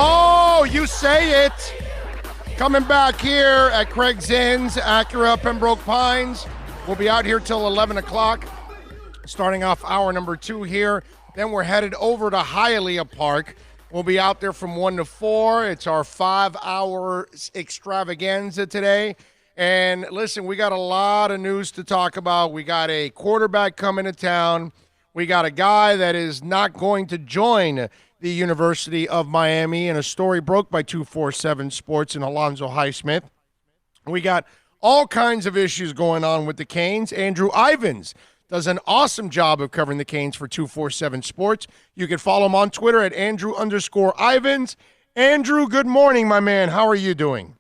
Oh, you say it. Coming back here at Craig Zinn's Acura, Pembroke Pines. We'll be out here till 11 o'clock, starting off hour number 2 here. Then we're headed over to Hialeah Park. We'll be out there from 1 to 4. It's our 5-hour extravaganza today. And listen, we got a lot of news to talk about. We got a quarterback coming to town. We got a guy that is not going to join the University of Miami, and a story broke by 247 Sports and Alonzo Highsmith. We got all kinds of issues going on with the Canes. Andrew Ivins does an awesome job of covering the Canes for 247 Sports. You can follow him on Twitter at Andrew_Ivins. Andrew, good morning, my man. How are you doing?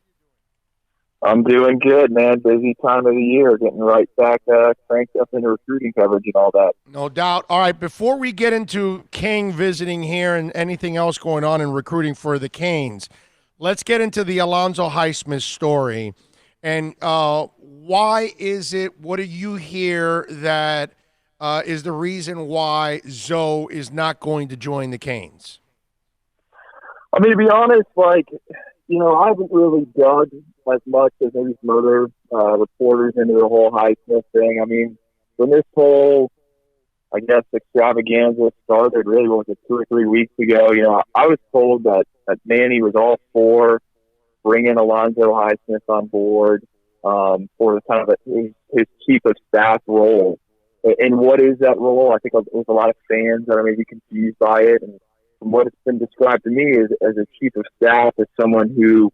I'm doing good, man. Busy time of the year, getting right back cranked up into recruiting coverage and all that. No doubt. All right, before we get into King visiting here and anything else going on in recruiting for the Canes, let's get into the Alonzo Highsmith story. And why is it, what do you hear that is the reason why Zoe is not going to join the Canes? I mean, to be honest, I haven't really dug as much as maybe some other reporters into the whole Highsmith thing. I mean, when this whole, extravaganza started, really, what was it, 2 or 3 weeks ago, I was told that Manny was all for bringing Alonzo Highsmith on board for the kind of his chief of staff role. And what is that role? I think there's a lot of fans that are maybe confused by it. And from what it's been described to me as a chief of staff is someone who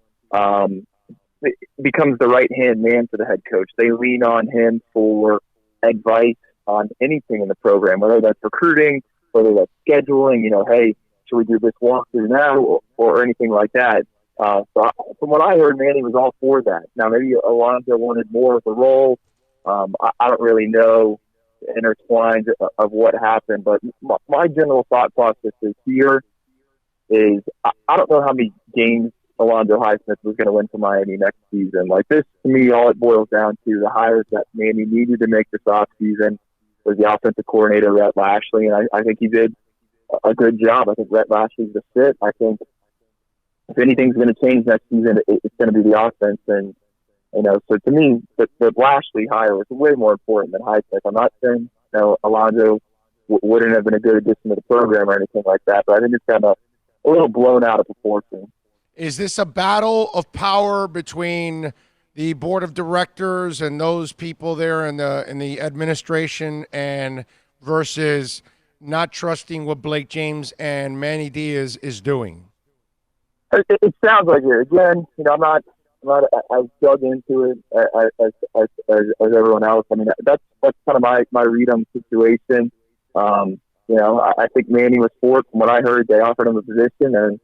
becomes the right-hand man to the head coach. They lean on him for advice on anything in the program, whether that's recruiting, whether that's scheduling, hey, should we do this walkthrough now or anything like that. From what I heard, Manny was all for that. Now, maybe Alonzo wanted more of the role. I don't really know the intertwined of what happened, but my general thought process is I don't know how many games Alonzo Highsmith was going to win for Miami next season. Like this, to me, all it boils down to the hires that Manny needed to make this offseason was the offensive coordinator, Rhett Lashley, and I think he did a good job. I think Rhett Lashley's the fit. I think if anything's going to change next season, it's going to be the offense. And, so to me, the Lashley hire was way more important than Highsmith. I'm not saying, Alonzo wouldn't have been a good addition to the program or anything like that, but I think it's kind of a little blown out of proportion. Is this a battle of power between the board of directors and those people there in the administration and versus not trusting what Blake James and Manny Diaz is doing? It sounds like it. Again, I'm not as dug into it as everyone else. I mean, that's kind of my read on the situation. I think Manny was for it. From what I heard, they offered him a position. And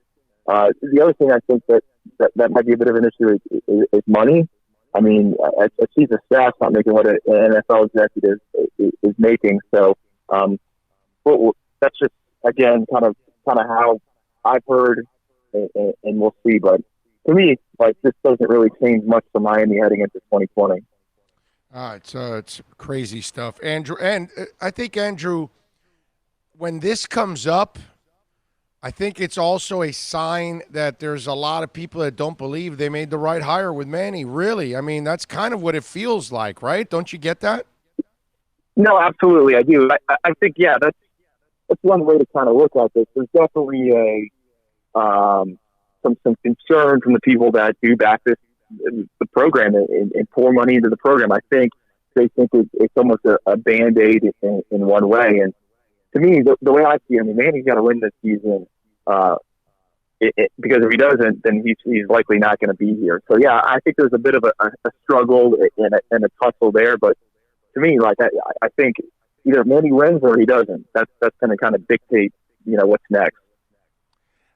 the other thing I think that might be a bit of an issue is money. I mean, a chief of staff's not making what an NFL executive is making. So that's just, again, kind of how I've heard, and we'll see. But to me, this doesn't really change much for Miami heading into 2020. It's crazy stuff, Andrew. And I think, Andrew, when this comes up, I think it's also a sign that there's a lot of people that don't believe they made the right hire with Manny. Really, I mean, that's kind of what it feels like, right? Don't you get that? No, absolutely, I do. I think, that's one way to kind of look at this. There's definitely some concern from the people that do back the program and pour money into the program. I think they think it's almost a Band-Aid in one way. And to me, the way I see it, I mean, Manny's got to win this season because if he doesn't, then he's likely not going to be here. So, I think there's a bit of a struggle and a tussle there. But to me, I think either Manny wins or he doesn't. That's going to kind of dictate, what's next.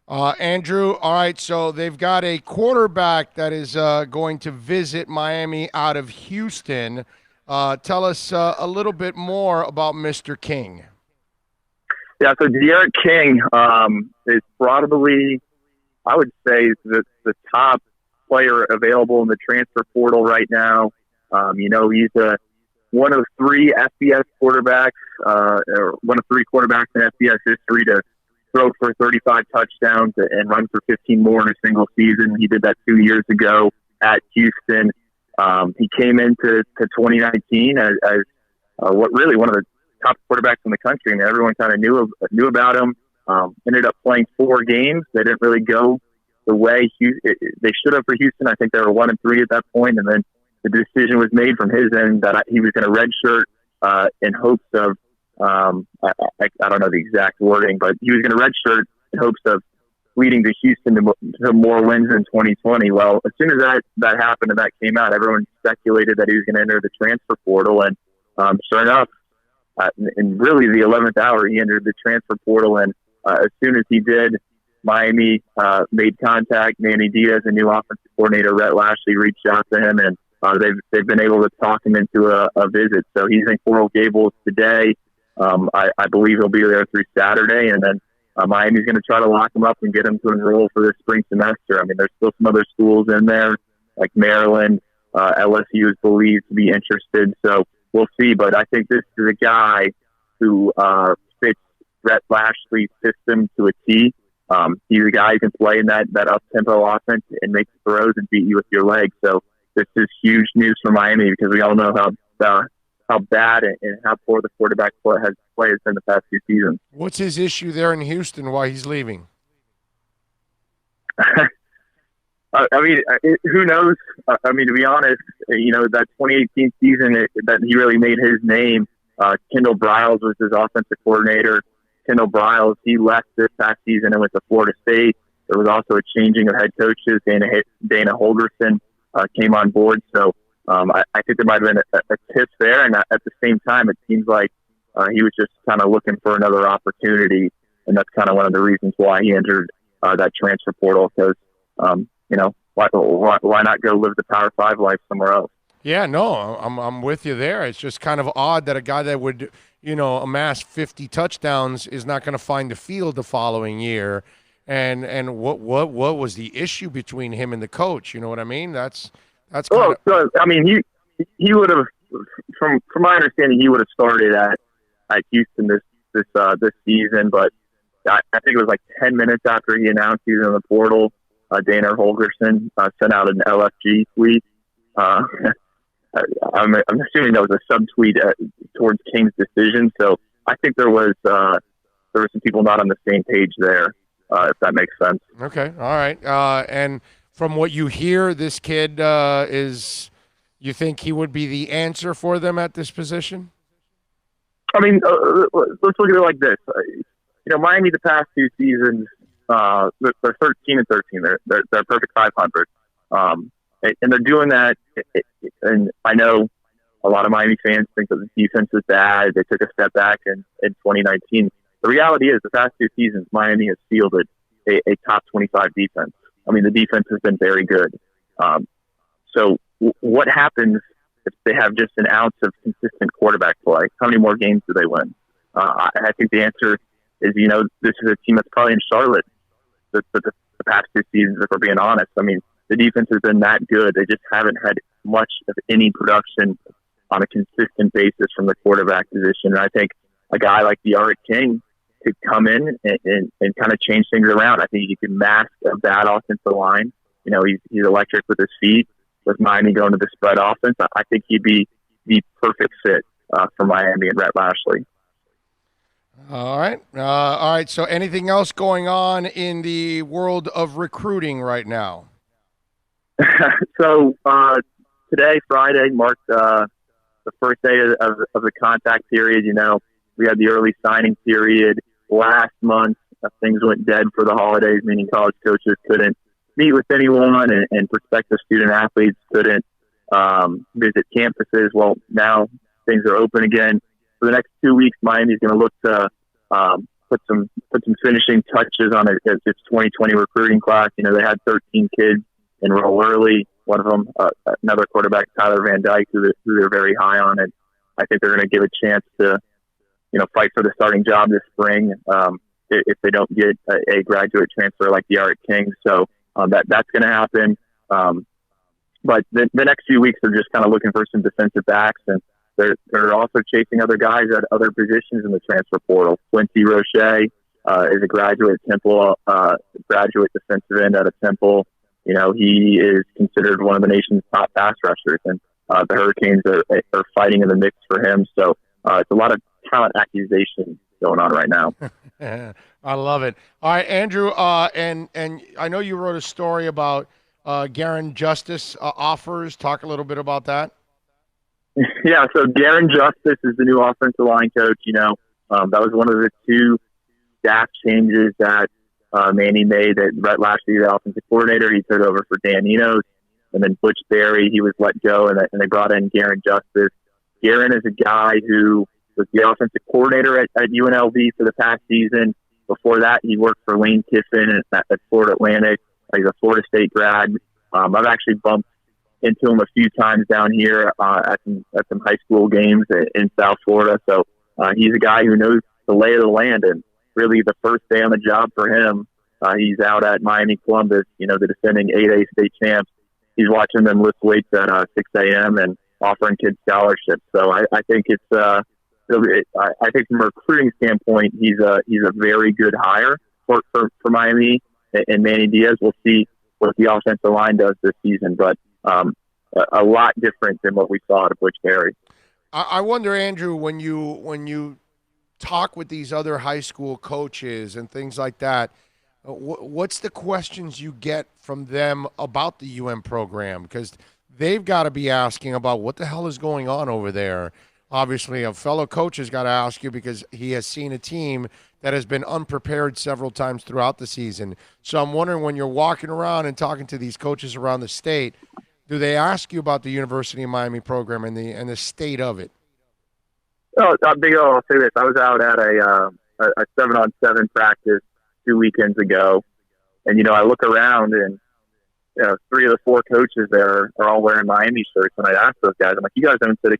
Andrew, all right, so they've got a quarterback that is going to visit Miami out of Houston. Tell us a little bit more about Mr. King. Yeah, so De'Aaron King is probably, I would say, the top player available in the transfer portal right now. He's one of 3 FBS quarterbacks, or one of 3 quarterbacks in FBS history to throw for 35 touchdowns and run for 15 more in a single season. He did that 2 years ago at Houston. He came into 2019 as what really one of the top quarterbacks in the country. I mean, everyone kind of knew about him. Ended up playing 4 games. They didn't really go the way they should have for Houston. I think they were 1-3 at that point, and then the decision was made from his end that he was going to redshirt in hopes of I don't know the exact wording, but he was going to redshirt in hopes of leading to Houston to more wins in 2020. Well, as soon as that happened and that came out, everyone speculated that he was going to enter the transfer portal, and sure enough, in really the 11th hour, he entered the transfer portal, and as soon as he did, Miami made contact. Manny Diaz, a new offensive coordinator, Rhett Lashley, reached out to him, and they've been able to talk him into a visit. So he's in Coral Gables today. I believe he'll be there through Saturday, and then Miami's going to try to lock him up and get him to enroll for this spring semester. I mean, there's still some other schools in there, like Maryland, LSU is believed to be interested. So we'll see. But I think this is a guy who fits Rhett Lashley's system to a T. He's a guy who can play in that up-tempo offense and make throws and beat you with your legs. So this is huge news for Miami because we all know how bad and how poor the quarterback play has played in the past few seasons. What's his issue there in Houston? Why he's leaving? I mean, who knows? I mean, to be honest, that 2018 season that he really made his name. Kendall Briles was his offensive coordinator. Kendall Briles, he left this past season and went to Florida State. There was also a changing of head coaches. Dana Holgerson came on board. So I think there might have been a tiff there. And at the same time, it seems like he was just kind of looking for another opportunity. And that's kind of one of the reasons why he entered that transfer portal because, why not go live the Power 5 life somewhere else? Yeah, no, I'm with you there. It's just kind of odd that a guy that would, amass 50 touchdowns is not going to find the field the following year. And what was the issue between him and the coach? You know what I mean? That's kind of... So, I mean, he would have, from my understanding, he would have started at Houston this season, but I think it was like 10 minutes after he announced he was in the portal, Dana Holgerson sent out an LFG tweet. I'm assuming that was a subtweet towards King's decision. So I think there were some people not on the same page there, if that makes sense. Okay, all right. And from what you hear, this kid you think he would be the answer for them at this position? I mean, let's look at it like this. Miami the past 2 seasons, they're 13-13. They're perfect 500. And they're doing that, and I know a lot of Miami fans think that the defense is bad. They took a step back in 2019. The reality is the past 2 seasons, Miami has fielded a top 25 defense. I mean, the defense has been very good. So what happens if they have just an ounce of consistent quarterback play? How many more games do they win? I think the answer is, this is a team that's probably in Charlotte the past 2 seasons, if we're being honest. I mean, the defense has been that good. They just haven't had much of any production on a consistent basis from the quarterback position. And I think a guy like D'Eriq King could come in and kind of change things around. I think he could mask a bad offensive line. He's electric with his feet. With Miami going to the spread offense, I think he'd be the perfect fit for Miami and Rhett Lashley. All right. So anything else going on in the world of recruiting right now? So today, Friday, marked the first day of the contact period. We had the early signing period last month. Things went dead for the holidays, meaning college coaches couldn't meet with anyone and prospective student athletes couldn't visit campuses. Well, now things are open again. For the next 2 weeks, Miami's going to look to put some finishing touches on its 2020 recruiting class. They had 13 kids enroll early. One of them, another quarterback, Tyler Van Dyke, who they're very high on, and I think they're going to give a chance to, fight for the starting job this spring if they don't get a graduate transfer like D'Eriq King. So that's going to happen. But the next few weeks, they're just kind of looking for some defensive backs, and they're also chasing other guys at other positions in the transfer portal. Quincy Roche, is a graduate Temple, graduate defensive end out of Temple. He is considered one of the nation's top pass rushers, and the Hurricanes are fighting in the mix for him. So it's a lot of talent accusation going on right now. I love it. All right, Andrew, and I know you wrote a story about Garen Justice offers. Talk a little bit about that. Yeah, so Garen Justice is the new offensive line coach. That was one of the two staff changes that Manny made. That Brett Lashley, the offensive coordinator, he took over for Dan Enos, and then Butch Berry, he was let go, and they brought in Garen Justice. Garen is a guy who was the offensive coordinator at UNLV for the past season. Before that, he worked for Lane Kiffin at Florida Atlantic. He's a Florida State grad. I've actually bumped into him a few times down here at some high school games in South Florida. So he's a guy who knows the lay of the land, and really the first day on the job for him, he's out at Miami Columbus, the defending 8A state champs. He's watching them lift weights at 6 a.m. and offering kids scholarships. So I think it's I think from a recruiting standpoint, he's a very good hire for Miami and Manny Diaz. We'll see what the offensive line does this season, but a lot different than what we saw at Butch Berry. I wonder, Andrew, when you talk with these other high school coaches and things like that, what's the questions you get from them about the UM program? Because they've got to be asking about what the hell is going on over there. Obviously, a fellow coach has got to ask you because he has seen a team that has been unprepared several times throughout the season. So I'm wondering, when you're walking around and talking to these coaches around the state, do they ask you about the University of Miami program and the state of it? Oh, Big O, I'll say this. I was out at a 7-on-7 practice 2 weekends ago, and, I look around and, 3 of the 4 coaches there are all wearing Miami shirts. And I asked those guys, I'm like, you guys haven't sent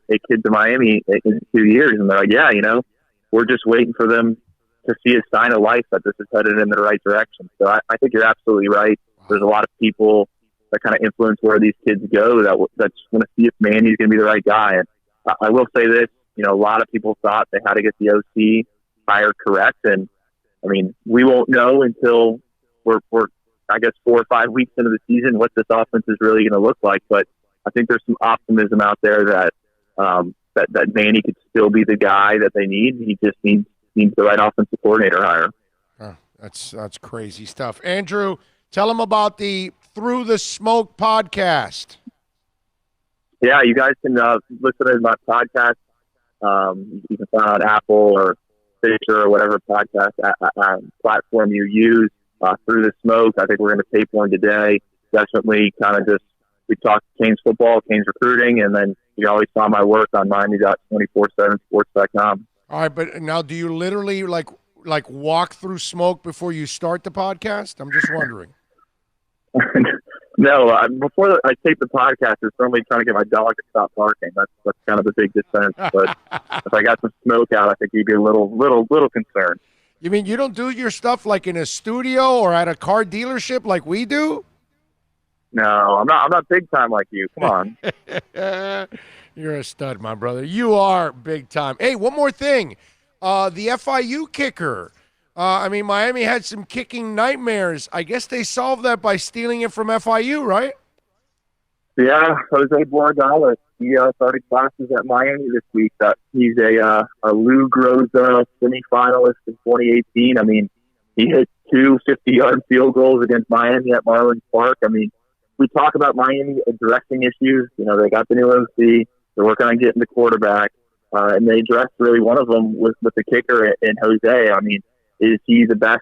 a kid to Miami in 2 years. And they're like, yeah, we're just waiting for them to see a sign of life that this is headed in the right direction. So I think you're absolutely right. There's a lot of people that kind of influence where these kids go that's going to see if Manny's going to be the right guy. And I will say this, a lot of people thought they had to get the OC hire correct. And, we won't know until we're I guess 4 or 5 weeks into the season what this offense is really going to look like. But I think there's some optimism out there that that Manny could still be the guy that they need. He just needs the right offensive coordinator hire. Oh, that's crazy stuff. Andrew, tell them about the Through the Smoke podcast. Yeah, you guys can listen to my podcast. You can find on Apple or Stitcher or whatever podcast platform you use. Through the Smoke. I think we're going to tape one today. Definitely kind of we talked Canes football, Canes recruiting, and then you always saw my work on Miami.247sports.com. All right, but now do you literally like walk through smoke before you start the podcast? I'm just wondering. No, before I tape the podcast, it's normally trying to get my dog to stop barking. That's kind of the big defense. But if I got some smoke out, I think you'd be a little concerned. You mean you don't do your stuff like in a studio or at a car dealership like we do? No, I'm not big time like you. Come on. You're a stud, my brother. You are big time. Hey, one more thing. The FIU kicker. Miami had some kicking nightmares. I guess they solved that by stealing it from FIU, right? Yeah, Jose Borregales. He started classes at Miami this week. He's a Lou Groza semifinalist in 2018. He hit 2 50-yard field goals against Miami at Marlins Park. We talk about Miami addressing issues. They got the new OC. They're working on getting the quarterback. And they addressed really one of them with the kicker in Jose. Is he the best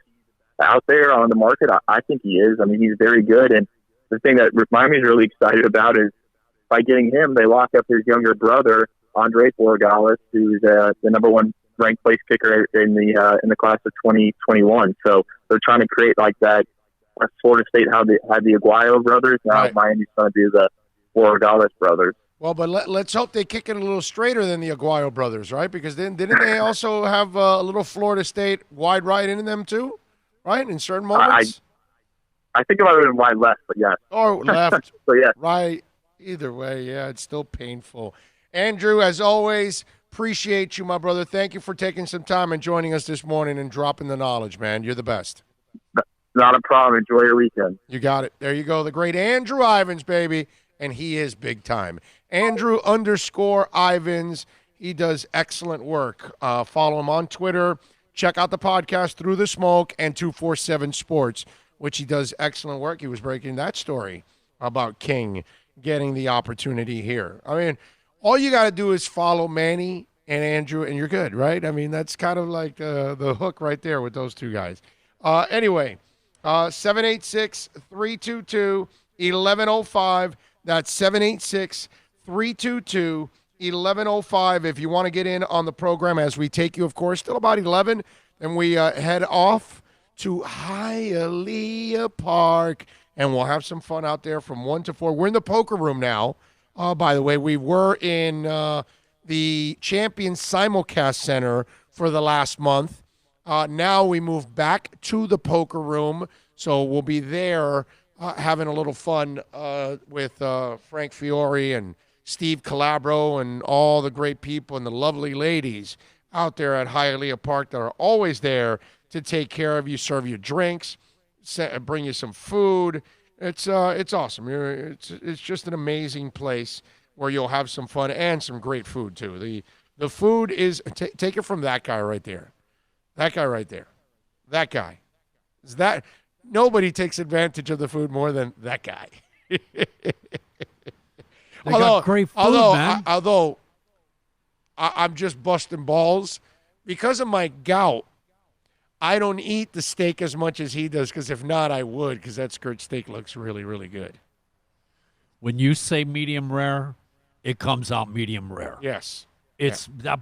out there on the market? I think he is. He's very good. And the thing that Miami's really excited about is by getting him, they lock up his younger brother, Andre Borregales, who's the number 1 ranked place kicker in the class of 2021. So they're trying to create like that. Florida State had the Aguayo brothers. Now right. Miami's trying to do the Borregales brothers. Well, but let's hope they kick it a little straighter than the Aguayo brothers, right? Because then didn't they also have a little Florida State wide right in them too, right? In certain moments. I think it might have been wide left, but yes. Or left. So yeah. Right. Either way, yeah, it's still painful. Andrew, as always, Appreciate you, my brother. Thank you for taking some time and joining us this morning and dropping the knowledge, man. You're the best. Not a problem. Enjoy your weekend. You got it. There you go. The great Andrew Ivins, baby. And he is big time. Andrew_Ivins. He does excellent work. Follow him on Twitter. Check out the podcast Through the Smoke and 247 Sports, which he does excellent work. He was breaking that story about King getting the opportunity here. I mean, all you got to do is follow Manny and Andrew, and you're good, right? I mean, that's kind of like the hook right there with those two guys. Anyway, 786-322-1105. That's 786-322-1105 if you want to get in on the program as we take you, of course, till about 11. And we head off to Hialeah Park, and we'll have some fun out there from 1 to 4. We're in the poker room now. By the way, we were in the Champions Simulcast Center for the last month. Now we move back to the poker room, so we'll be there having a little fun with Frank Fiore and Steve Calabro and all the great people and the lovely ladies out there at Hialeah Park that are always there to take care of you, serve you drinks, bring you some food. It's awesome. It's just an amazing place where you'll have some fun and some great food too. The food is take it from that guy right there. That guy right there. That guy. Is that nobody takes advantage of the food more than that guy. Got great food, man. Although I'm just busting balls because of my gout. I don't eat the steak as much as he does, because if not, I would, because that skirt steak looks really, really good. When you say medium rare, it comes out medium rare. Yes. It's that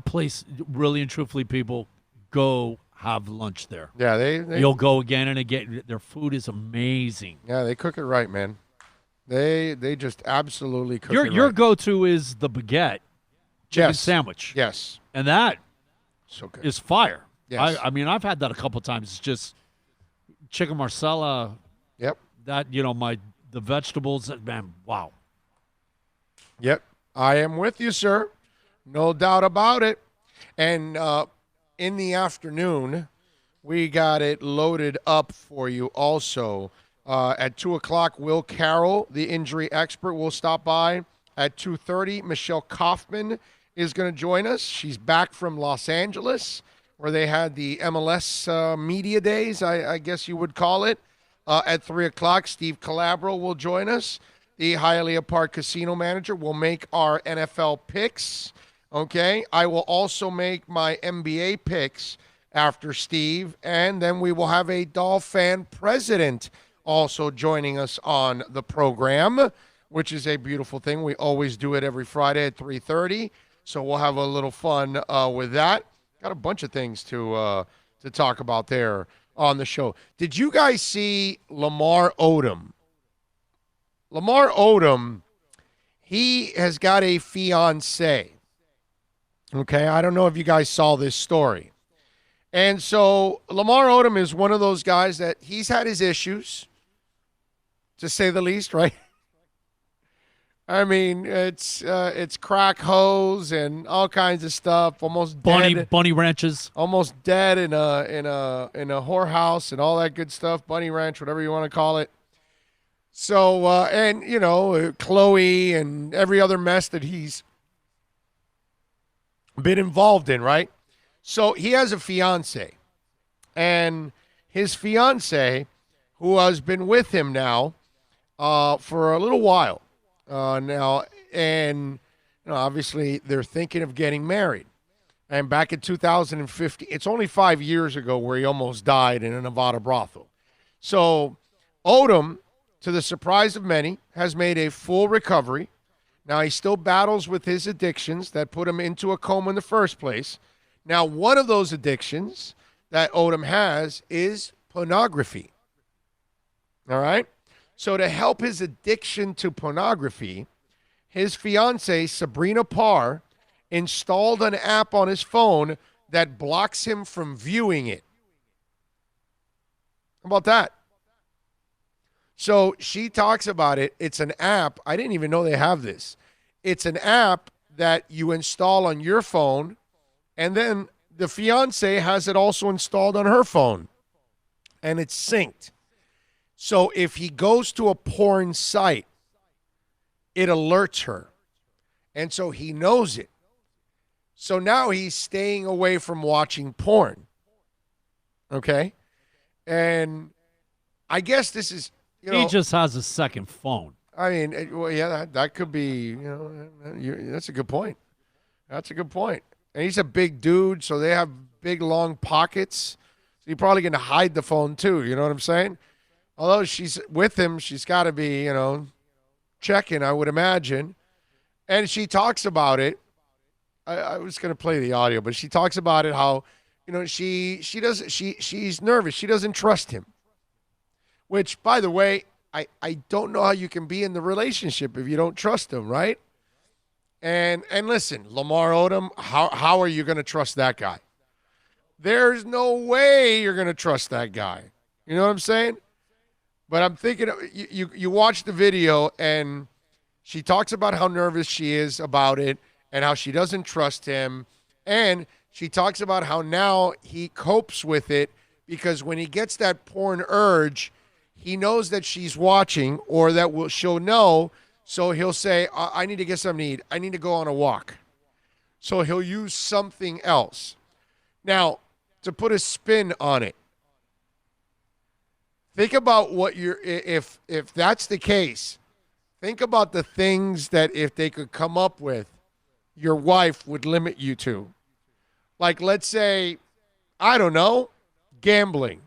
place, really and truthfully, people, go have lunch there. Yeah, they You'll go again and again. Their food is amazing. Yeah, they cook it right, man. They just absolutely cook it right. Your go-to is the baguette chicken sandwich. Yes. And that so good. is fire. Yes. I mean, I've had that a couple times. It's just chicken marsala. Yep. That, the vegetables, man, wow. Yep. I am with you, sir. No doubt about it. And in the afternoon, we got it loaded up for you also. At 2 o'clock, Will Carroll, the injury expert, will stop by. At 2:30, Michelle Kaufman is going to join us. She's back from Los Angeles, where they had the MLS Media Days, I guess you would call it. At 3 o'clock, Steve Calabro will join us. The Hialeah Park Casino manager will make our NFL picks. Okay, I will also make my NBA picks after Steve, and then we will have a Dolphin president also joining us on the program, which is a beautiful thing. We always do it every Friday at 3:30, so we'll have a little fun with that. Got a bunch of things to talk about there on the show. Did you guys see Lamar Odom? Lamar Odom, he has got a fiancée. Okay, I don't know if you guys saw this story. And so Lamar Odom is one of those guys that he's had his issues, to say the least, right? I mean, it's crack hose and all kinds of stuff. Almost dead, bunny ranches. Almost dead in a whorehouse and all that good stuff. Bunny ranch, whatever you want to call it. So and Chloe and every other mess that he's been involved in, right? So he has a fiance, and his fiance, who has been with him now for a little while now, and obviously they're thinking of getting married. And back in 2015, it's only 5 years ago where he almost died in a Nevada brothel. So Odom, to the surprise of many, has made a full recovery. Now, he still battles with his addictions that put him into a coma in the first place. Now, one of those addictions that Odom has is pornography. All right? So to help his addiction to pornography, his fiancée, Sabrina Parr, installed an app on his phone that blocks him from viewing it. How about that? So she talks about it. It's an app. I didn't even know they have this. It's an app that you install on your phone, and then the fiance has it also installed on her phone, and it's synced. So if he goes to a porn site, it alerts her. And so he knows it. So now he's staying away from watching porn. Okay? And I guess this is, he just has a second phone. I mean, well, yeah, that could be, that's a good point. That's a good point. And he's a big dude, so they have big, long pockets. So you're probably going to hide the phone too, you know what I'm saying? Although she's with him, she's got to be, checking, I would imagine. And she talks about it. I was going to play the audio, but she talks about it how, she's nervous. She doesn't trust him. Which, by the way, I don't know how you can be in the relationship if you don't trust him, right? And listen, Lamar Odom, how are you going to trust that guy? There's no way you're going to trust that guy. You know what I'm saying? But I'm thinking, you watch the video, and she talks about how nervous she is about it and how she doesn't trust him. And she talks about how now he copes with it because when he gets that porn urge, he knows that she's watching or that she'll know. So he'll say, I need to get something to eat. I need to go on a walk. So he'll use something else. Now, to put a spin on it, think about what if that's the case, think about the things that if they could come up with, your wife would limit you to. Like, let's say, I don't know, gambling.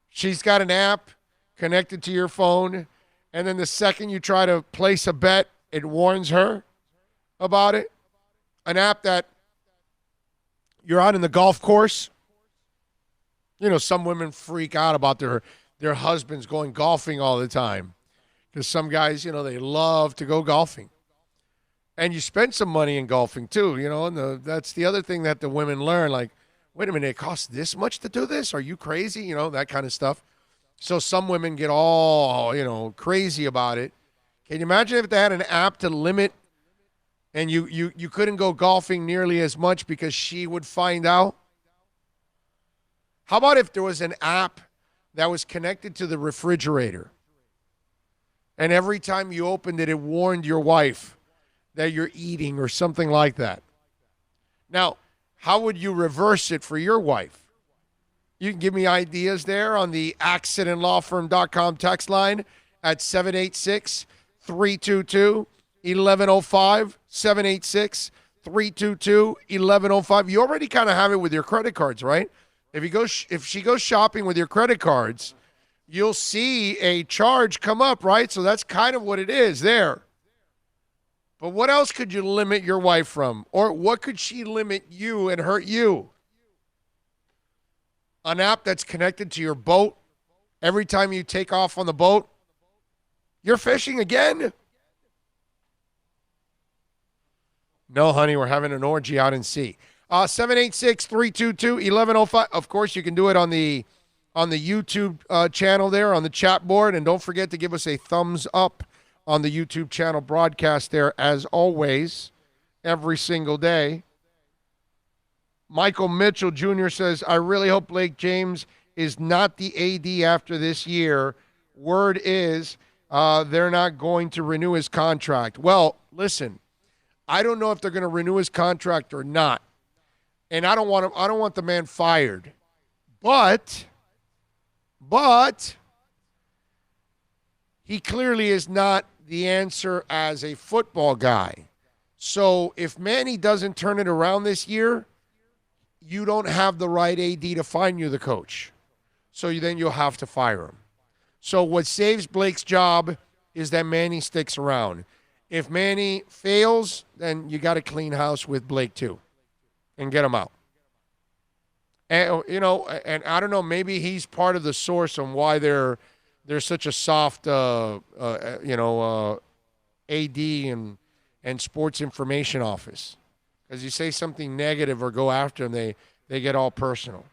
She's got an app connected to your phone, and then the second you try to place a bet, it warns her about it. An app that you're out in the golf course. Some women freak out about their husbands going golfing all the time. Because some guys, they love to go golfing. And you spend some money in golfing too, and that's the other thing that the women learn. Like, wait a minute, it costs this much to do this? Are you crazy? That kind of stuff. So some women get all, crazy about it. Can you imagine if they had an app to limit and you couldn't go golfing nearly as much because she would find out? How about if there was an app that was connected to the refrigerator and every time you opened it, it warned your wife that you're eating or something like that? Now, how would you reverse it for your wife? You can give me ideas there on the accidentlawfirm.com text line at 786-322-1105, 786-322-1105. You already kind of have it with your credit cards, right? If she goes shopping with your credit cards, you'll see a charge come up, right? So that's kind of what it is there. But what else could you limit your wife from? Or what could she limit you and hurt you? An app that's connected to your boat. Every time you take off on the boat, you're fishing again? No, honey, we're having an orgy out in sea. 786-322-1105. Of course, you can do it on the YouTube channel there, on the chat board. And don't forget to give us a thumbs up on the YouTube channel broadcast there, as always, every single day. Michael Mitchell Jr. says, I really hope Blake James is not the AD after this year. Word is they're not going to renew his contract. Well, listen, I don't know if they're going to renew his contract or not. And I don't want the man fired. But he clearly is not the answer as a football guy. So if Manny doesn't turn it around this year, you don't have the right AD to find you the coach. So then you'll have to fire him. So what saves Blake's job is that Manny sticks around. If Manny fails, then you got to clean house with Blake too and get him out. And, and I don't know, maybe he's part of the source on why they're such a soft, AD and sports information office. Because you say something negative or go after him, they get all personal.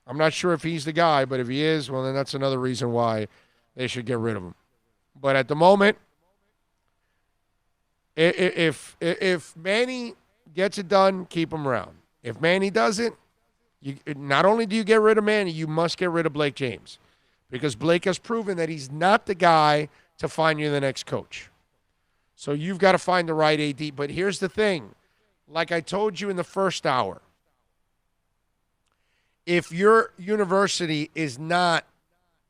I'm not sure if he's the guy, but if he is, well, then that's another reason why they should get rid of him. But at the moment, If Manny gets it done, keep him around. If Manny doesn't, not only do you get rid of Manny, you must get rid of Blake James, because Blake has proven that he's not the guy to find you the next coach. So you've got to find the right AD. But here's the thing. Like I told you in the first hour, if your university is not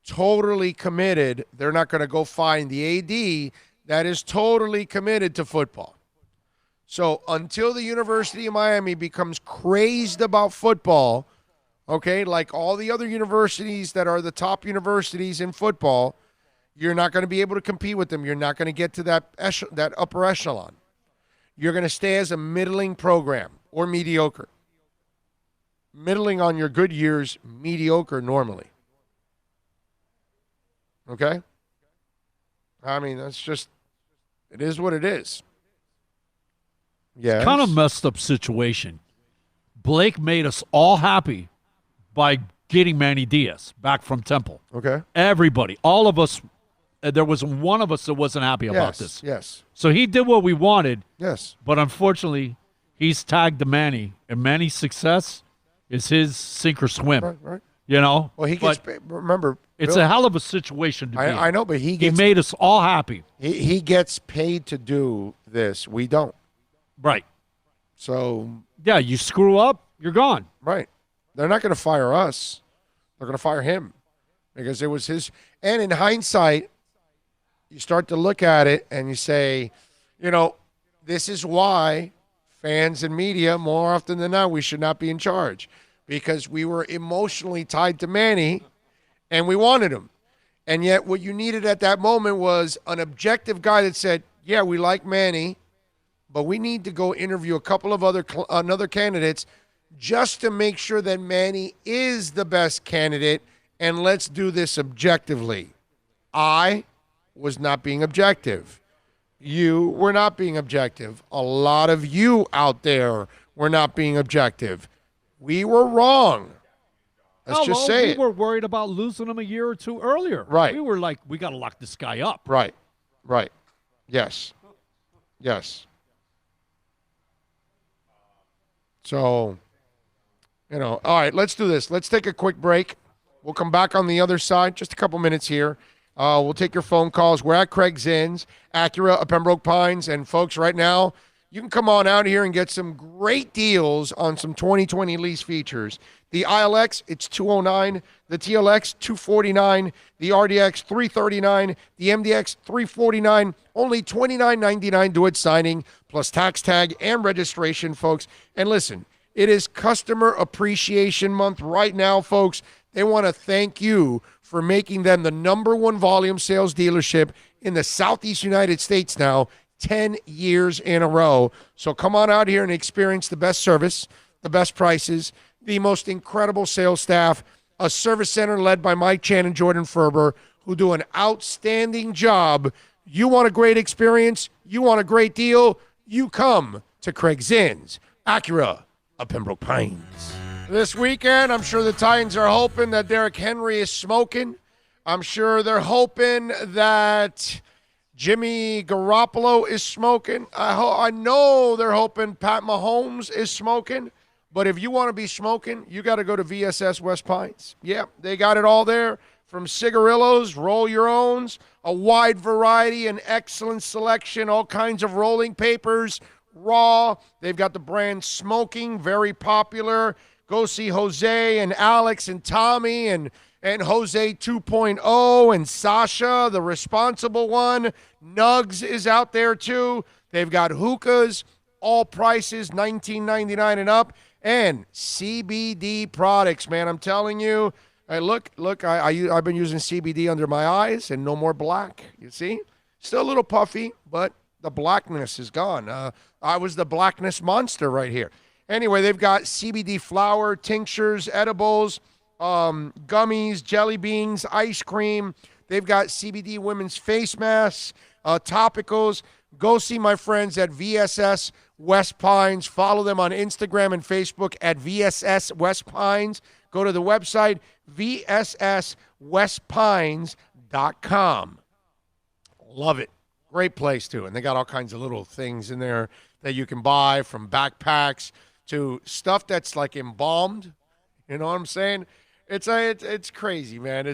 totally committed, they're not going to go find the AD that is totally committed to football. So until the University of Miami becomes crazed about football, okay, like all the other universities that are the top universities in football, you're not going to be able to compete with them. You're not going to get to that upper echelon. You're going to stay as a middling program or mediocre. Middling on your good years, mediocre normally. Okay? I mean, that's just, it is what it is. Yeah. It's kind of messed up situation. Blake made us all happy by getting Manny Diaz back from Temple. Okay. Everybody, all of us, there wasn't one of us that wasn't happy about this. Yes. So he did what we wanted. Yes. But unfortunately, he's tagged to Manny, and Manny's success is his sink or swim. Right. You know? Well, he gets paid. Remember, it's a hell of a situation to be in. I know, but he made us all happy. He gets paid to do this. We don't. Right. So. Yeah, you screw up, you're gone. Right. They're not going to fire us. They're going to fire him because it was his. And in hindsight, you start to look at it and you say, you know, this is why fans and media, more often than not, we should not be in charge, because we were emotionally tied to Manny and we wanted him. And yet what you needed at that moment was an objective guy that said, yeah, we like Manny, but we need to go interview a couple of other candidates just to make sure that Manny is the best candidate, and let's do this objectively. I was not being objective. You were not being objective. A lot of you out there were not being objective. We were wrong. Let's just say it. We were worried about losing him a year or two earlier. Right. We were like, we got to lock this guy up. Right. Yes. So, you know, all right, let's do this. Let's take a quick break. We'll come back on the other side, just a couple minutes here. We'll take your phone calls. We're at Craig Zinn's, Acura of Pembroke Pines. And, folks, right now, you can come on out here and get some great deals on some 2020 lease features. The ILX, it's $209. The TLX, $249. The RDX, $339. The MDX, $349. Only $29.99 do it signing, plus tax tag and registration, folks. And listen, it is Customer Appreciation Month right now, folks. They want to thank you for making them the #1 volume sales dealership in the Southeast United States now, 10 years in a row. So come on out here and experience the best service, the best prices, the most incredible sales staff, a service center led by Mike Chan and Jordan Ferber, who do an outstanding job. You want a great experience? You want a great deal? You come to Craig Zinn's, Acura of Pembroke Pines. This weekend, I'm sure the Titans are hoping that Derrick Henry is smoking. I'm sure they're hoping that Jimmy Garoppolo is smoking. I know they're hoping Pat Mahomes is smoking. But if you want to be smoking, you got to go to VSS West Pines. Yeah, they got it all there, from cigarillos, roll your owns, a wide variety and excellent selection, all kinds of rolling papers, raw. They've got the brand Smoking, very popular. Go see Jose and Alex and Tommy and Jose 2.0 and Sasha, the responsible one. Nugs is out there too. They've got hookahs, all prices, $19.99 and up. And CBD products, man, I'm telling you. Hey, look, I've been using CBD under my eyes and no more black. You see? Still a little puffy, but the blackness is gone. I was the blackness monster right here. Anyway, they've got CBD flower, tinctures, edibles, gummies, jelly beans, ice cream. They've got CBD women's face masks, topicals. Go see my friends at VSS West Pines. Follow them on Instagram and Facebook at VSS West Pines. Go to the website, vsswestpines.com. Love it. Great place, too. And they got all kinds of little things in there that you can buy, from backpacks to stuff that's like embalmed. You know what I'm saying? It's crazy, man.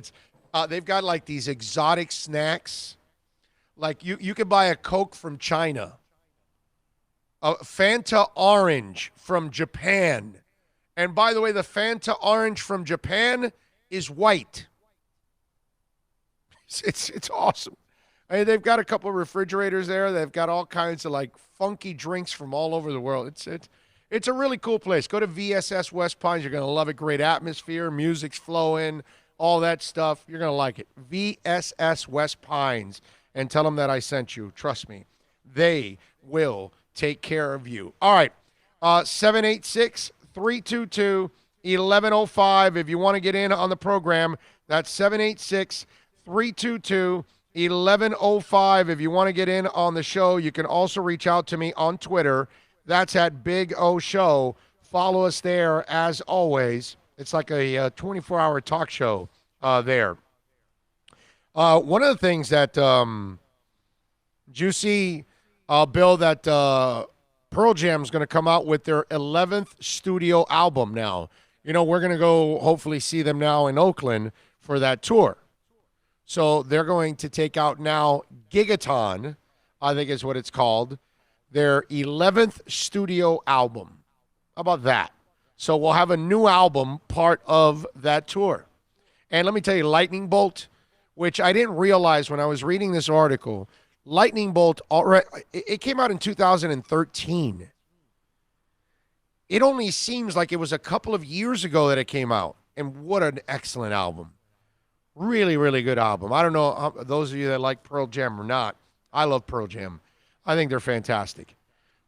They've got like these exotic snacks. Like you can buy a Coke from China, a Fanta Orange from Japan. And by the way, the Fanta Orange from Japan is white. It's awesome. I mean, they've got a couple of refrigerators there. They've got all kinds of like funky drinks from all over the world. It's a really cool place. Go to VSS West Pines. You're going to love it. Great atmosphere. Music's flowing. All that stuff. You're going to like it. VSS West Pines. And tell them that I sent you. Trust me. They will take care of you. All right. 786-322-1105. If you want to get in on the program, that's 786-322-1105. 1105. If you want to get in on the show, you can also reach out to me on Twitter. That's at Big O Show. Follow us there as always. It's like a 24-hour talk show there. One of the things that Juicy Bill, that Pearl Jam's going to come out with their 11th studio album now. You know, we're going to go hopefully see them now in Oakland for that tour. So they're going to take out now Gigaton, I think is what it's called, their 11th studio album. How about that? So we'll have a new album part of that tour. And let me tell you, Lightning Bolt, which I didn't realize when I was reading this article, Lightning Bolt, it came out in 2013. It only seems like it was a couple of years ago that it came out. And what an excellent album. Really, really good album. I don't know how, those of you that like Pearl Jam or not. I love Pearl Jam. I think they're fantastic.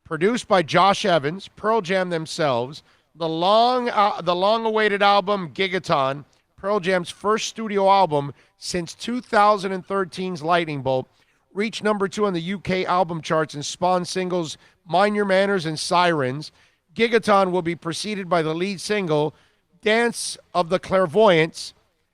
Produced by Josh Evans, Pearl Jam themselves, the long-awaited album Gigaton, Pearl Jam's first studio album since 2013's Lightning Bolt, reached number 2 on the UK album charts and spawned singles Mind Your Manners and Sirens. Gigaton will be preceded by the lead single Dance of the Clairvoyants,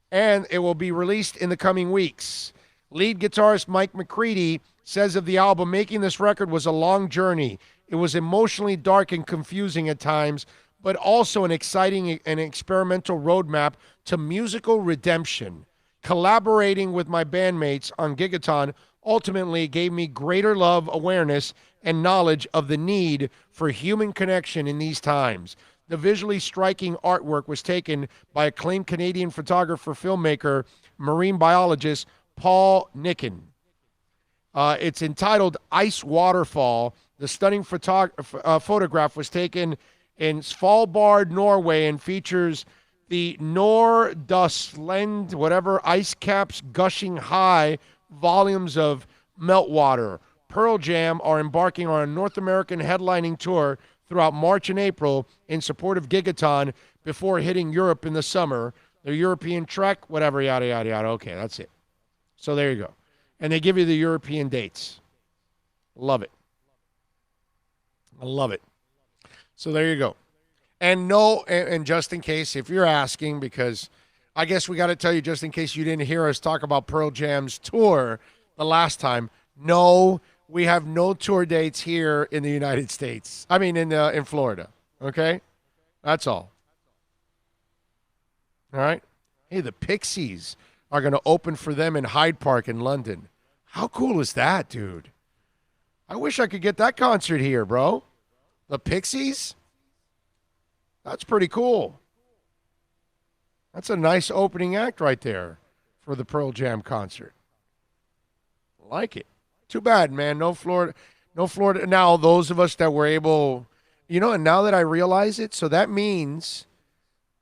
and it will be released in the coming weeks. Lead guitarist Mike McCready says of the album, making this record was a long journey. It was emotionally dark and confusing at times, but also an exciting and experimental roadmap to musical redemption. Collaborating with my bandmates on Gigaton ultimately gave me greater love, awareness, and knowledge of the need for human connection in these times. The visually striking artwork was taken by acclaimed Canadian photographer, filmmaker, marine biologist Paul Nicken. It's entitled Ice Waterfall. The stunning photograph was taken in Svalbard, Norway, and features the Nordøsland, whatever, ice caps gushing high volumes of meltwater. Pearl Jam are embarking on a North American headlining tour throughout March and April in support of Gigaton before hitting Europe in the summer. The European trek, whatever, yada, yada, yada. Okay, that's it. So there you go. And they give you the European dates. Love it. I love it. So there you go. And and just in case, if you're asking, because I guess we got to tell you, just in case you didn't hear us talk about Pearl Jam's tour the last time, no, we have no tour dates here in the United States. I mean, in Florida. Okay? That's all. All right? Hey, the Pixies are going to open for them in Hyde Park in London. How cool is that, dude? I wish I could get that concert here, bro. The Pixies? That's pretty cool. That's a nice opening act right there for the Pearl Jam concert. I like it. Too bad, man. No Florida. Now, those of us that were able, and now that I realize it, so that means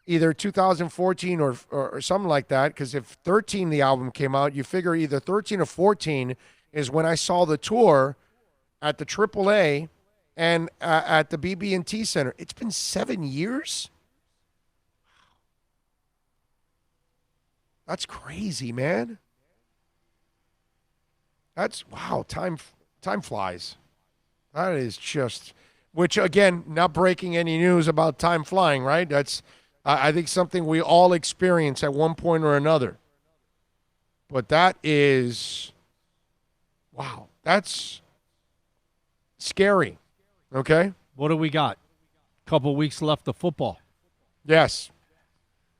either 2014 or something like that, because if 13 the album came out, you figure either 13 or 14 is when I saw the tour at the AAA and at the BB&T Center. It's been 7 years? That's crazy, man. Wow, time flies. That is just, which again, not breaking any news about time flying, right? That's, I think, something we all experience at one point or another. But that is, wow, That's scary. Okay? What do we got? Couple weeks left of football. Yes.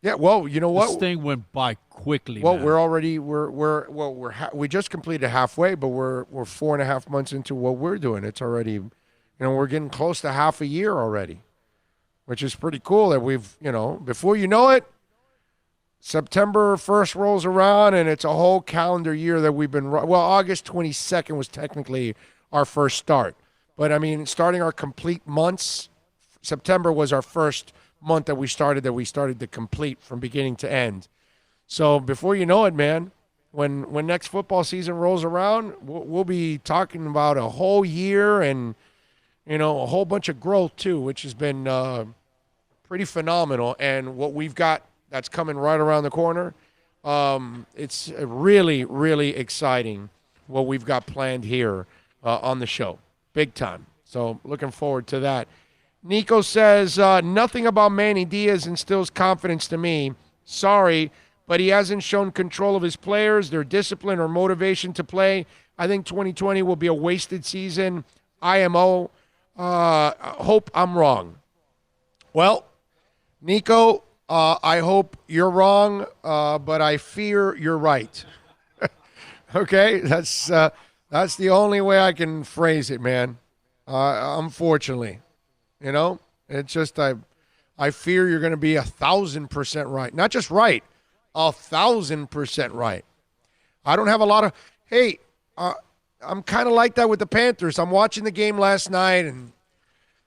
Yeah, well, you know what? This thing went by quickly, Well, man. we're already we just completed halfway, but we're 4.5 months into what we're doing. It's already, we're getting close to half a year already, which is pretty cool. That we've, before you know it, September 1st rolls around, and it's a whole calendar year that we've been. Well, August 22nd was technically our first start, but I mean, starting our complete months, September was our first month that we started to complete from beginning to end. So before you know it, man, when next football season rolls around, we'll be talking about a whole year and a whole bunch of growth too, which has been pretty phenomenal. And what we've got that's coming right around the corner, it's really, really exciting what we've got planned here on the show, big time. So looking forward to that. Nico says, nothing about Manny Diaz instills confidence to me. Sorry, but he hasn't shown control of his players, their discipline, or motivation to play. I think 2020 will be a wasted season. IMO. Hope I'm wrong. Well, Nico, I hope you're wrong, but I fear you're right. Okay? That's the only way I can phrase it, man. Unfortunately. It's just I fear you're going to be 1,000% right. Not just right, 1,000% right. I don't have a lot of. Hey, I'm kind of like that with the Panthers. I'm watching the game last night, and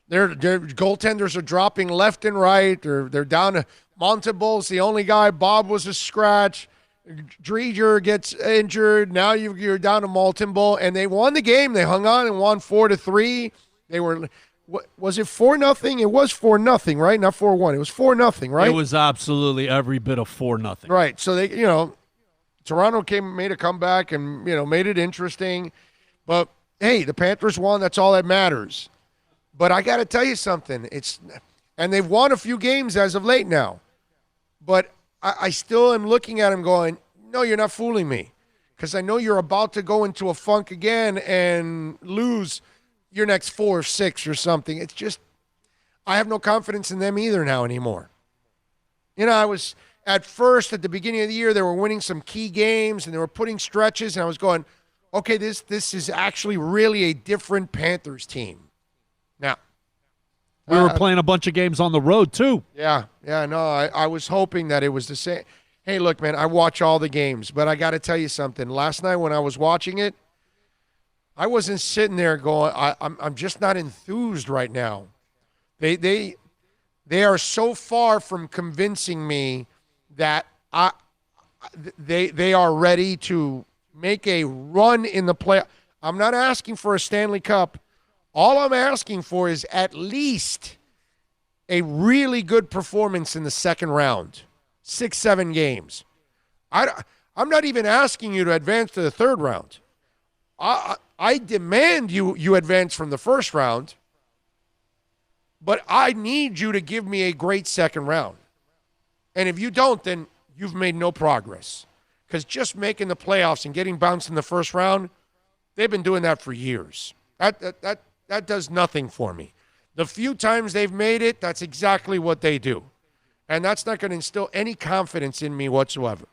their goaltenders are dropping left and right. They're down to Montembeau's the only guy. Bob was a scratch. Dreger gets injured. Now you're down to Montembeau, and they won the game. They hung on and won 4-3. They were. Was it 4-0? It was 4-0, right? Not 4-1. It was 4-0, right? It was absolutely every bit of 4-0. Right. So they, Toronto made a comeback and made it interesting. But hey, the Panthers won. That's all that matters. But I got to tell you something. And they've won a few games as of late now. But I still am looking at them going, no, you're not fooling me, because I know you're about to go into a funk again and lose your next 4 or 6 or something. It's just, I have no confidence in them either now anymore. I was at first at the beginning of the year, they were winning some key games and they were putting stretches, and I was going, okay, this is actually really a different Panthers team. Now, we were playing a bunch of games on the road too. Yeah, no, I was hoping that it was the same. Hey, look, man, I watch all the games, but I got to tell you something. Last night when I was watching it, I wasn't sitting there going, I'm just not enthused right now. They are so far from convincing me that they are ready to make a run in the play. I'm not asking for a Stanley Cup. All I'm asking for is at least a really good performance in the second round, 6-7 games. I'm not even asking you to advance to the third round. I demand you advance from the first round, but I need you to give me a great second round. And if you don't, then you've made no progress. Because just making the playoffs and getting bounced in the first round, they've been doing that for years. That does nothing for me. The few times they've made it, that's exactly what they do. And that's not going to instill any confidence in me whatsoever.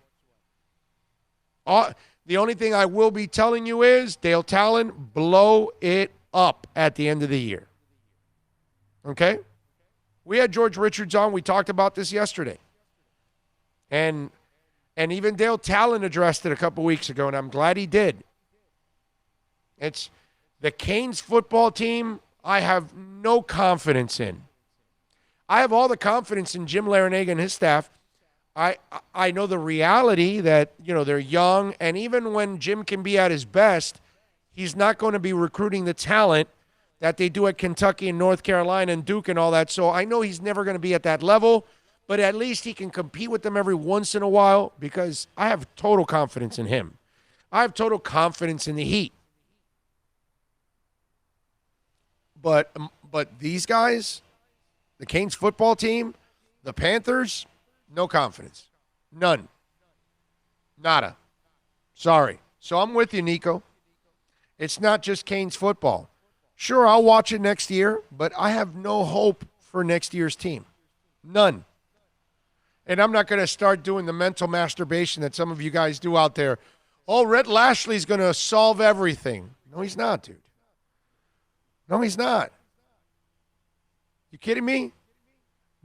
The only thing I will be telling you is, Dale Talon, blow it up at the end of the year. Okay? We had George Richards on. We talked about this yesterday. And even Dale Talon addressed it a couple weeks ago, and I'm glad he did. It's the Canes football team I have no confidence in. I have all the confidence in Jim Larinaga and his staff. I know the reality that, they're young, and even when Jim can be at his best, he's not going to be recruiting the talent that they do at Kentucky and North Carolina and Duke and all that. So I know he's never going to be at that level, but at least he can compete with them every once in a while, because I have total confidence in him. I have total confidence in the Heat. But these guys, the Canes football team, the Panthers, no confidence. None. Nada. Sorry. So I'm with you, Nico. It's not just Canes football. Sure, I'll watch it next year, but I have no hope for next year's team. None. And I'm not going to start doing the mental masturbation that some of you guys do out there. Oh, Rhett Lashley's going to solve everything. No, he's not, dude. No, he's not. You kidding me?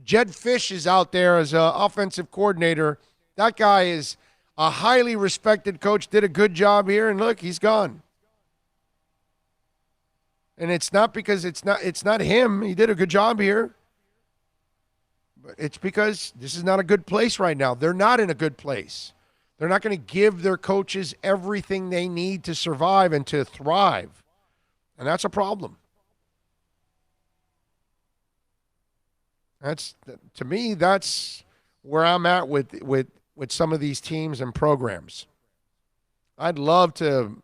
Jed Fish is out there as an offensive coordinator. That guy is a highly respected coach, did a good job here, and look, he's gone. And it's not because it's not him. He did a good job here. But it's because this is not a good place right now. They're not in a good place. They're not going to give their coaches everything they need to survive and to thrive. And that's a problem. To me, that's where I'm at with some of these teams and programs. I'd love to,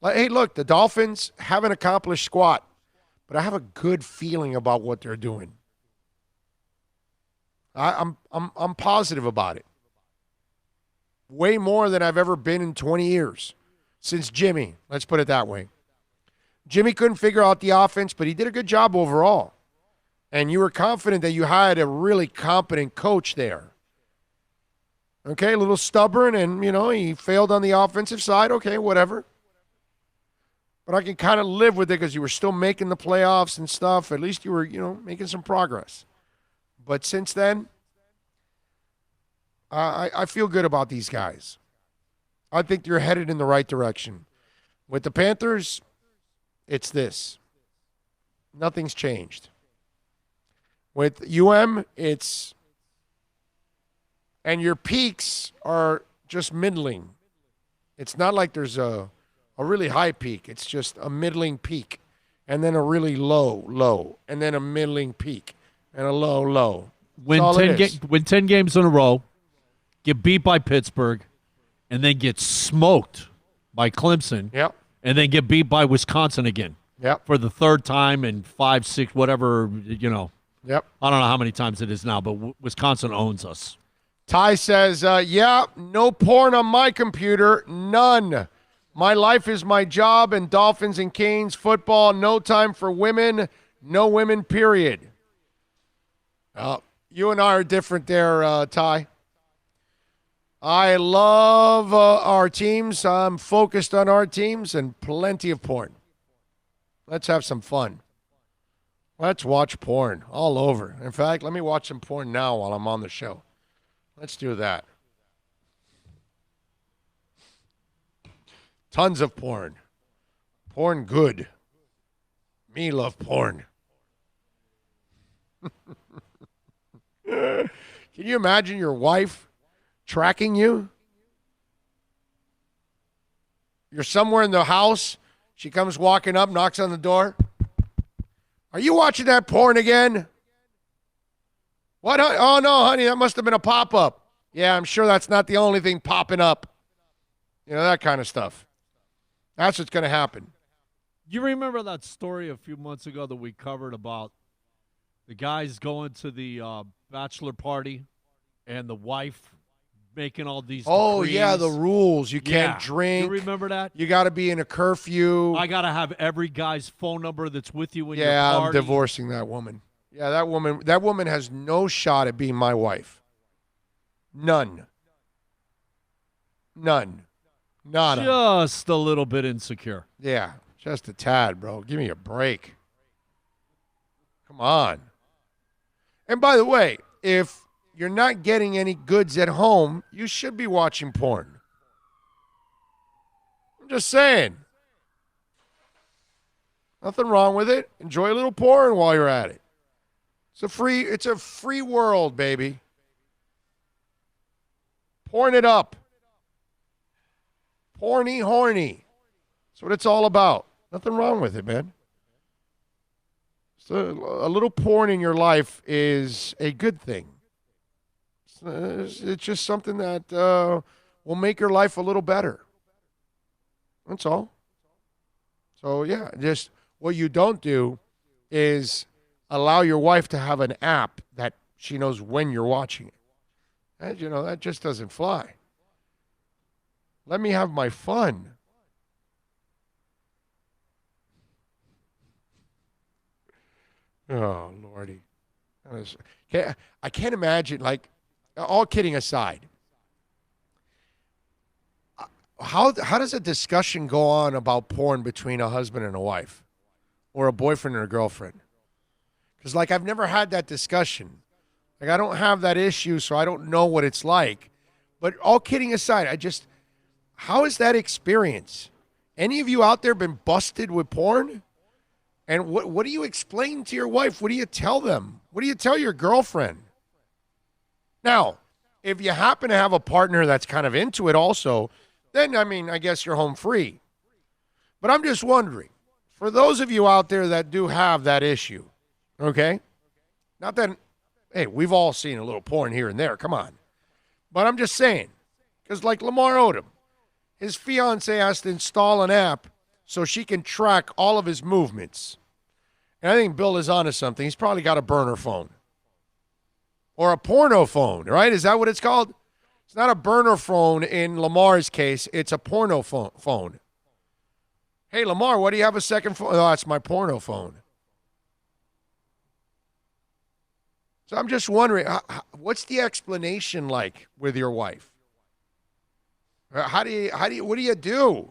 hey, look, the Dolphins haven't accomplished squat, but I have a good feeling about what they're doing. I'm positive about it. Way more than I've ever been in 20 years since Jimmy. Let's put it that way. Jimmy couldn't figure out the offense, but he did a good job overall. And you were confident that you had a really competent coach there. Okay, a little stubborn, and, he failed on the offensive side. Okay, whatever. But I can kind of live with it because you were still making the playoffs and stuff. At least you were, making some progress. But since then, I feel good about these guys. I think you're headed in the right direction. With the Panthers, it's this. Nothing's changed. With UM, and your peaks are just middling. It's not like there's a really high peak. It's just a middling peak, and then a really low, and then a middling peak, and a low. Win 10 games in a row, get beat by Pittsburgh, and then get smoked by Clemson. Yep. And then get beat by Wisconsin again. Yep. For the third time in 5, 6, whatever, Yep. I don't know how many times it is now, but Wisconsin owns us. Ty says, no porn on my computer. None. My life is my job, and Dolphins and Canes football. No time for women. No women, period. You and I are different there, Ty. I love our teams. I'm focused on our teams and plenty of porn. Let's have some fun. Let's watch porn all over. In fact, let me watch some porn now while I'm on the show. Let's do that. Tons of porn. Porn good. Me love porn. Can you imagine your wife tracking you? You're somewhere in the house. She comes walking up, knocks on the door. Are you watching that porn again? What? Oh, no, honey, that must have been a pop-up. Yeah, I'm sure that's not the only thing popping up. That kind of stuff. That's what's going to happen. You remember that story a few months ago that we covered about the guys going to the bachelor party and the wife making all these decrees? Yeah, the rules. You can't drink. You remember that? You got to be in a curfew. I got to have every guy's phone number that's with you when you're Yeah, partying. I'm divorcing that woman. Yeah, that woman has no shot at being my wife. None. Nada. Just a little bit insecure. Yeah, just a tad, bro. Give me a break. Come on. And by the way, if you're not getting any goods at home, you should be watching porn. I'm just saying. Nothing wrong with it. Enjoy a little porn while you're at it. It's a free world, baby. Porn it up. Porny, horny. That's what it's all about. Nothing wrong with it, man. So a little porn in your life is a good thing. It's just something that will make your life a little better. That's all. So, yeah, just what you don't do is allow your wife to have an app that she knows when you're watching it. And, that just doesn't fly. Let me have my fun. Oh, Lordy. I can't imagine, like, all kidding aside, how does a discussion go on about porn between a husband and a wife or a boyfriend and a girlfriend? Because, like, I've never had that discussion. Like, I don't have that issue, so I don't know what it's like. But all kidding aside, how is that experience? Any of you out there been busted with porn? And what do you explain to your wife? What do you tell them? What do you tell your girlfriend? Now, if you happen to have a partner that's kind of into it also, then, I mean, I guess you're home free. But I'm just wondering, for those of you out there that do have that issue, okay? Not that, hey, we've all seen a little porn here and there. Come on. But I'm just saying, because like Lamar Odom, his fiance has to install an app so she can track all of his movements. And I think Bill is onto something. He's probably got a burner phone. Or a porno phone, right? Is that what it's called? It's not a burner phone in Lamar's case. It's a porno phone. Hey, Lamar, what do you have a second phone? Oh, that's my porno phone. So I'm just wondering, what's the explanation like with your wife? What do you do?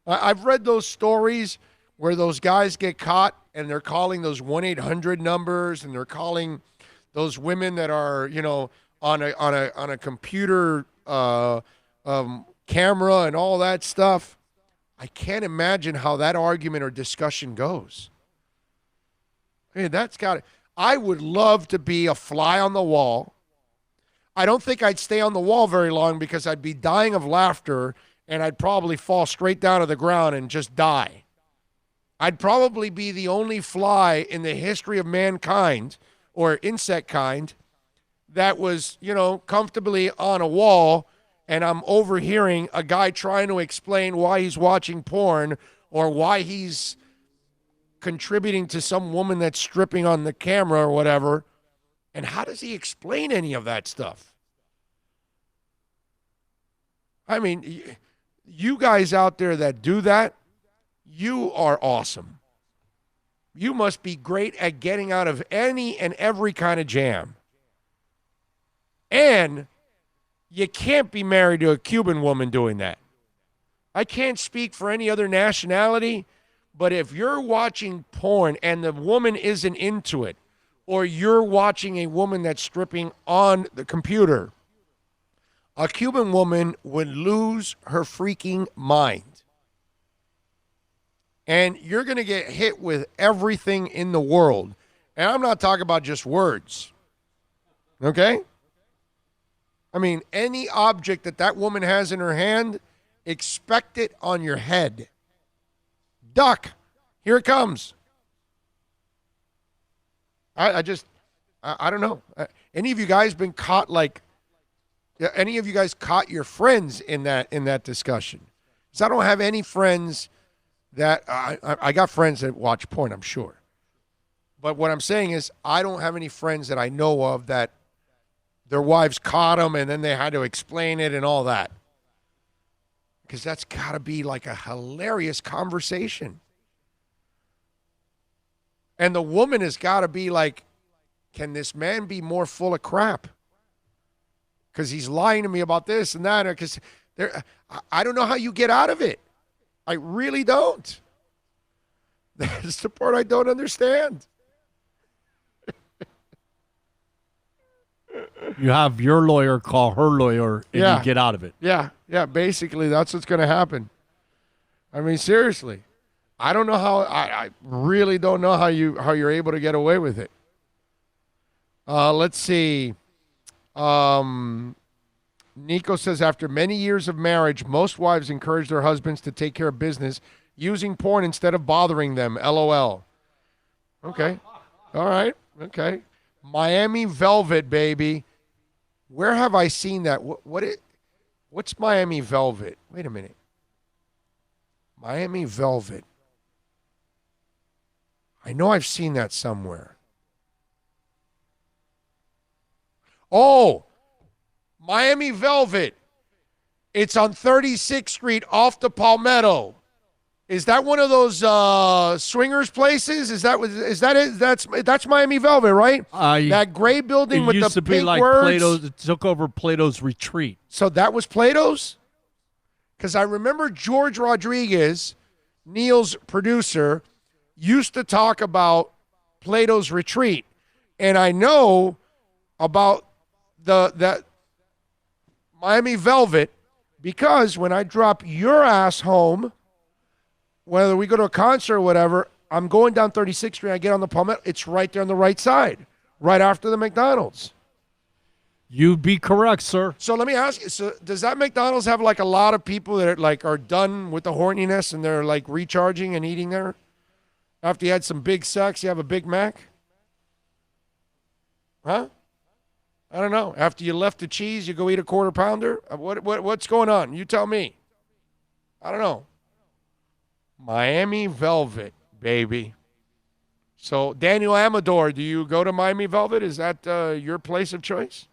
I've read those stories where those guys get caught and they're calling those 1-800 numbers and they're calling those women that are, on a computer camera and all that stuff. I can't imagine how that argument or discussion goes. I mean, I would love to be a fly on the wall. I don't think I'd stay on the wall very long because I'd be dying of laughter and I'd probably fall straight down to the ground and just die. I'd probably be the only fly in the history of mankind or insect kind that was, comfortably on a wall, and I'm overhearing a guy trying to explain why he's watching porn or why he's contributing to some woman that's stripping on the camera or whatever. And how does he explain any of that stuff? I mean, you guys out there that do that, you are awesome. You must be great at getting out of any and every kind of jam. And you can't be married to a Cuban woman doing that. I can't speak for any other nationality, but if you're watching porn and the woman isn't into it, or you're watching a woman that's stripping on the computer, a Cuban woman would lose her freaking mind. And you're going to get hit with everything in the world. And I'm not talking about just words. Okay? I mean, any object that woman has in her hand, expect it on your head. Duck. Here it comes. I don't know. Any of you guys been caught any of you guys caught your friends in that discussion? Because I don't have any friends that I got friends that watch porn, I'm sure. But what I'm saying is I don't have any friends that I know of that their wives caught them and then they had to explain it and all that. Because that's got to be like a hilarious conversation. And the woman has got to be like, can this man be more full of crap? Because he's lying to me about this and that. Because I don't know how you get out of it. I really don't. That's the part I don't understand. You have your lawyer call her lawyer and you get out of it. Yeah, basically that's what's going to happen. I mean, seriously. I don't know how, I really don't know how you're able to get away with it. Let's see. Nico says, after many years of marriage, most wives encourage their husbands to take care of business using porn instead of bothering them. LOL. Okay. All right. Okay. Miami Velvet, baby. Where have I seen that? What's Miami Velvet? Wait a minute. Miami Velvet. I know I've seen that somewhere. Oh, Miami Velvet. It's on 36th Street off the Palmetto. Is that one of those swingers places? Is that it? That's Miami Velvet, right? That gray building with the pink words. It used to be like Plato's. It took over Plato's Retreat. So that was Plato's? Because I remember George Rodriguez, Neil's producer, used to talk about Plato's Retreat. And I know about that Miami Velvet because when I drop your ass home, whether we go to a concert or whatever, I'm going down 36th Street, I get on the Palmetto, it's right there on the right side, right after the McDonald's. You'd be correct, sir. So let me ask you, so does that McDonald's have like a lot of people that are done with the horniness and they're like recharging and eating there? After you had some big sex, you have a Big Mac? Huh? I don't know. After you left the cheese, you go eat a quarter pounder? What's going on? You tell me. I don't know. Miami Velvet, baby. So, Daniel Amador, do you go to Miami Velvet? Is that your place of choice?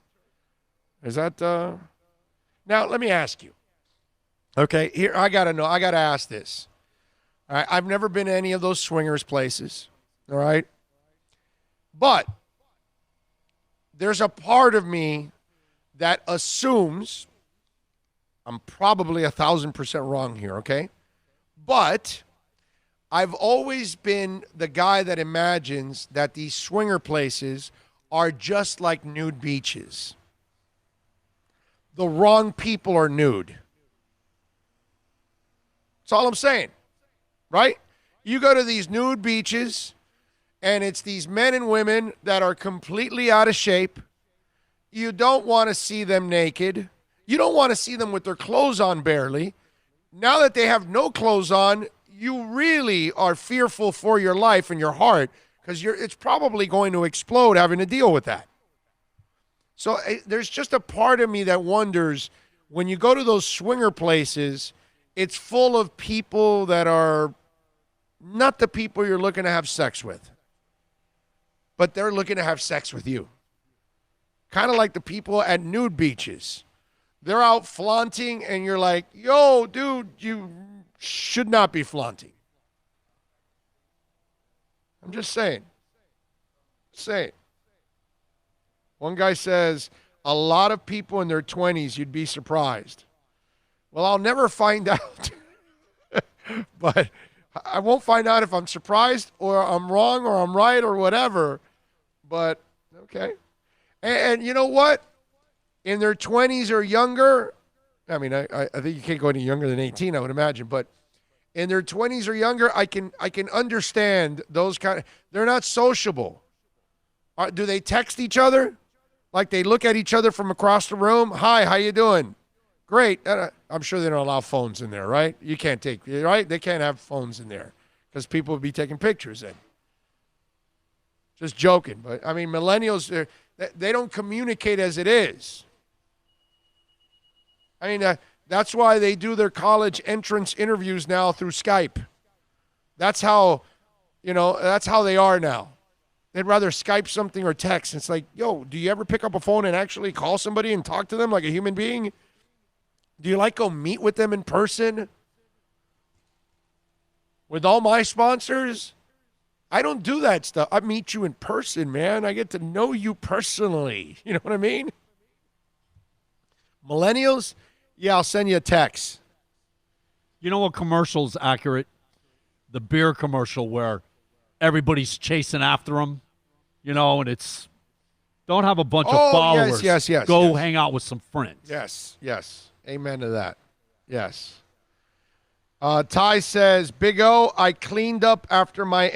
Is that Now, let me ask you. Okay, here I got to ask this. All right, I've never been to any of those swingers places, all right? But there's a part of me that assumes I'm probably 1,000% wrong here, okay? But I've always been the guy that imagines that these swinger places are just like nude beaches. The wrong people are nude. That's all I'm saying, right? You go to these nude beaches, and it's these men and women that are completely out of shape. You don't want to see them naked. You don't want to see them with their clothes on barely. Now that they have no clothes on, you really are fearful for your life and your heart because it's probably going to explode having to deal with that. So there's just a part of me that wonders, when you go to those swinger places, it's full of people that are not the people you're looking to have sex with, but they're looking to have sex with you. Kind of like the people at nude beaches. They're out flaunting, and you're like, yo, dude, you should not be flaunting. I'm just saying. One guy says, a lot of people in their 20s, you'd be surprised. Well, I'll never find out. But I won't find out if I'm surprised or I'm wrong or I'm right or whatever. But, okay. And you know what? In their 20s or younger, I mean, I think you can't go any younger than 18, I would imagine, but in their 20s or younger, I can understand those kind of, they're not sociable. Do they text each other? Like they look at each other from across the room? Hi, how you doing? Great. I'm sure they don't allow phones in there, right? You can't take, right? They can't have phones in there because people would be taking pictures then. Just joking. But, I mean, millennials, they don't communicate as it is. I mean, that's why they do their college entrance interviews now through Skype. That's how they are now. They'd rather Skype something or text. It's like, yo, do you ever pick up a phone and actually call somebody and talk to them like a human being? Do you go meet with them in person? With all my sponsors, I don't do that stuff. I meet you in person, man. I get to know you personally. You know what I mean? Millennials, yeah, I'll send you a text. You know what commercial's accurate? The beer commercial where everybody's chasing after them, and it's don't have a bunch of followers. Yes. Go hang out with some friends. Yes. Amen to that. Yes. Ty says, Big O, I cleaned up after my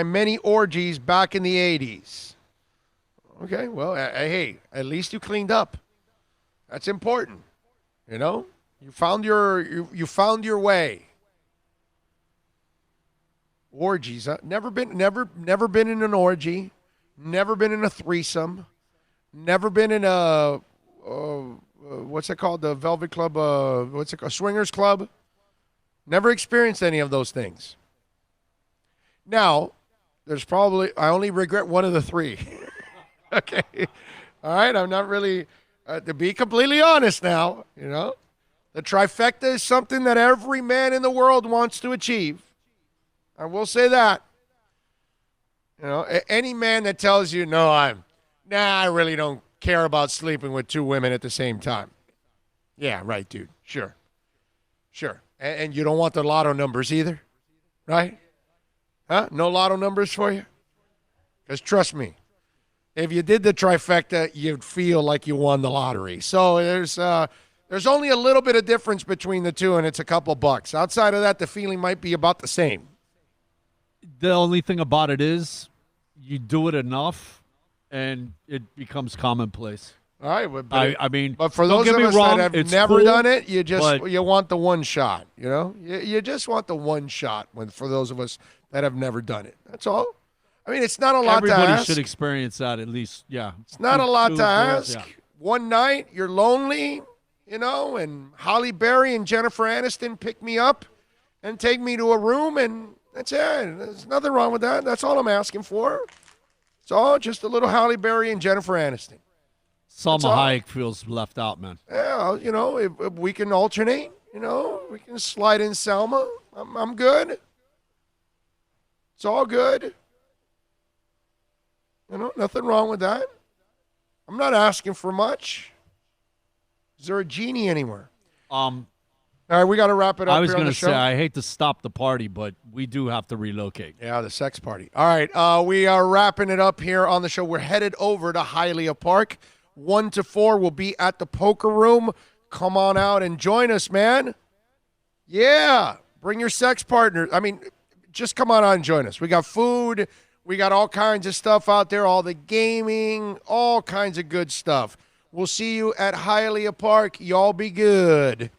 many orgies back in the 80s. Okay, well, hey, at least you cleaned up. That's important. You found your way. Orgies, huh? Never been in an orgy, never been in a threesome, never been in a what's it called? The Velvet Club, what's it called? Swingers Club. Never experienced any of those things. Now, I only regret one of the three. Okay. All right. I'm not really, to be completely honest now, the The trifecta is something that every man in the world wants to achieve. I will say that. You know, any man that tells you, I really don't care about sleeping with two women at the same time. Yeah, right, dude. Sure. And you don't want the lotto numbers either, right? Huh? No lotto numbers for you? Because trust me, if you did the trifecta, you'd feel like you won the lottery. So there's only a little bit of difference between the two, and it's a couple bucks. Outside of that, the feeling might be about the same. The only thing about it is you do it enough, and it becomes commonplace. All right, but for those of us that have never done it, you want the one shot. You know, you just want the one shot. For those of us that have never done it, that's all. I mean, it's not a lot to ask. Everybody should experience that at least. Yeah, it's not a lot to ask. Yeah. One night you're lonely, and Halle Berry and Jennifer Aniston pick me up and take me to a room, and that's it. There's nothing wrong with that. That's all I'm asking for. It's all just a little Halle Berry and Jennifer Aniston. Salma Hayek feels left out, man. Yeah, if we can alternate, we can slide in Selma. I'm good. It's all good. Nothing wrong with that. I'm not asking for much. Is there a genie anywhere? All right, we got to wrap it up. I was going to say, I hate to stop the party, but we do have to relocate. Yeah, the sex party. All right, we are wrapping it up here on the show. We're headed over to Hialeah Park. 1 to 4 will be at the poker room. Come on out and join us, man. Yeah, bring your sex partner. I mean, just come on out and join us. We got food. We got all kinds of stuff out there, all the gaming, all kinds of good stuff. We'll see you at Hialeah Park. Y'all be good.